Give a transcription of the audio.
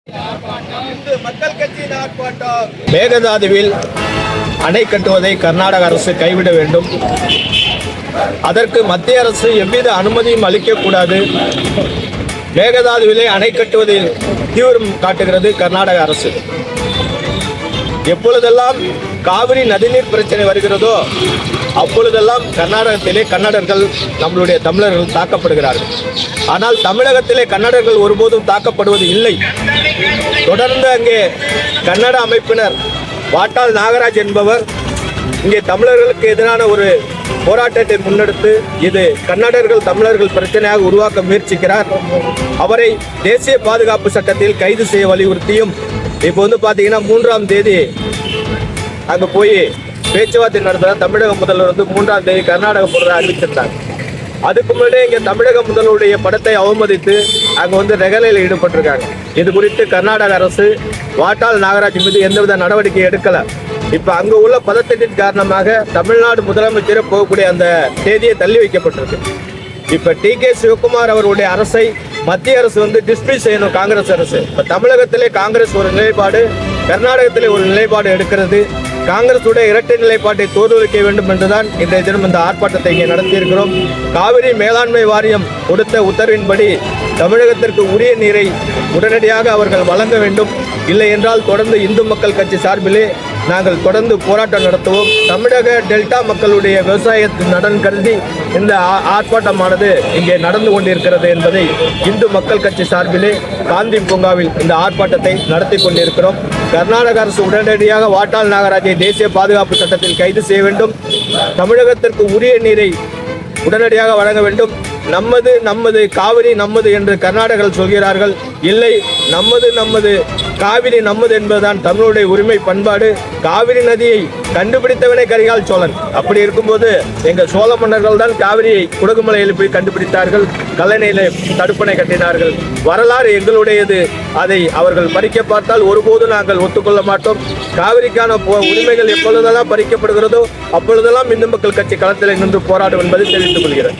மக்கள் கட்சியின் ஆர்ப்பாட்டம். மேகதாதுவில் அணை கட்டுவதை கர்நாடக அரசு கைவிட வேண்டும். அதற்கு மத்திய அரசு எவ்வித அனுமதியும் அளிக்கக்கூடாது. மேகதாதுவிலே அணை கட்டுவதில் தீவிரம் காட்டுகிறது கர்நாடக அரசு. எப்பொழுதெல்லாம் காவிரி நதிநீர் பிரச்சனை வருகிறதோ அப்பொழுதெல்லாம் கர்நாடகத்திலே கன்னடர்கள், நம்மளுடைய தமிழர்கள் தாக்கப்படுகிறார்கள். ஆனால் தமிழகத்திலே கன்னடர்கள் ஒருபோதும் தாக்கப்படுவது இல்லை. தொடர்ந்து அங்கே கன்னட அமைப்பினர் வாட்டாள் நாகராஜ் என்பவர் இங்கே தமிழர்களுக்கு எதிரான ஒரு போராட்டத்தை முன்னெடுத்து இது கன்னடர்கள் தமிழர்கள் பிரச்சனையாக உருவாக்க முயற்சிக்கிறார். அவரை தேசிய பாதுகாப்பு சட்டத்தில் கைது செய்ய வலியுறுத்தியும் இப்போ பார்த்தீங்கன்னா 3ஆம் தேதி அங்கே போய் பேச்சுவார்த்தை நடத்துகிற தமிழக முதல்வர் 3ஆம் தேதி கர்நாடக முதல்வர் அறிவிச்சிருந்தார். அதுக்கு முன்னாடியே இங்கே தமிழக முதல்வருடைய படத்தை அவமதித்து அங்கே ரெகலையில் ஈடுபட்டிருக்காங்க. இது குறித்து கர்நாடக அரசு வாட்டாள் நாகராஜ் மீது எந்தவித நடவடிக்கை எடுக்கலை. இப்போ அங்கே உள்ள பதட்டத்தின் காரணமாக தமிழ்நாடு முதலமைச்சரை போகக்கூடிய அந்த தேதியை தள்ளி வைக்கப்பட்டிருக்கு. இப்போ TK சிவகுமார் அவருடைய அரசை மத்திய அரசு டிஸ்மிஸ் செய்யணும். காங்கிரஸ் அரசு இப்போ தமிழகத்திலே காங்கிரஸ் ஒரு நிலைப்பாடு, கர்நாடகத்திலே ஒரு நிலைப்பாடு எடுக்கிறது. காங்கிரசுடைய இரட்டை நிலைப்பாட்டை தோற்கடிக்க வேண்டும் என்றுதான் இன்றைய தினம் இந்த ஆர்ப்பாட்டத்தை இங்கே நடத்தியிருக்கிறோம். காவிரி மேலாண்மை வாரியம் கொடுத்த உத்தரவின்படி தமிழகத்திற்கு உரிய நீரை உடனடியாக அவர்கள் வழங்க வேண்டும். இல்லை என்றால் தொடர்ந்து இந்து மக்கள் கட்சி சார்பிலே நாங்கள் தொடர்ந்து போராட்டம் நடத்துவோம். தமிழக டெல்டா மக்களுடைய விவசாயத்தின் நலன் கருதி இந்த ஆர்ப்பாட்டமானது இங்கே நடந்து கொண்டிருக்கிறது என்பதை இந்து மக்கள் கட்சி சார்பிலே காந்தி பூங்காவில் இந்த ஆர்ப்பாட்டத்தை நடத்தி கொண்டிருக்கிறோம். கர்நாடக அரசு உடனடியாக வாட்டாள் நாகராஜை தேசிய பாதுகாப்பு சட்டத்தில் கைது செய்ய வேண்டும். தமிழகத்திற்கு உரிய நீரை உடனடியாக வழங்க வேண்டும். நம்மது காவிரி நம்மது என்று கர்நாடகர்கள் சொல்கிறார்கள். இல்லை, நம்மது காவிரி நம்மது என்பதுதான் தமிழுடைய உரிமை பண்பாடு. காவிரி நதியை கண்டுபிடித்தவனே கரிகால் சோழன். அப்படி இருக்கும்போது எங்கள் சோழ மன்னர்கள் தான் காவிரியை குடகுமலையில் போய் கண்டுபிடித்தார்கள், கல்லணையிலே தடுப்பணை கட்டினார்கள். வரலாறு எங்களுடையது. அதை அவர்கள் பறிக்க பார்த்தால் ஒருபோதும் நாங்கள் ஒத்துக்கொள்ள மாட்டோம். காவிரிக்கான உரிமைகள் எப்பொழுதெல்லாம் பறிக்கப்படுகிறதோ அப்பொழுதெல்லாம் இந்து மக்கள் கட்சி களத்தில் நின்று போராடும் என்பதை தெரிவித்துக் கொள்கிறேன்.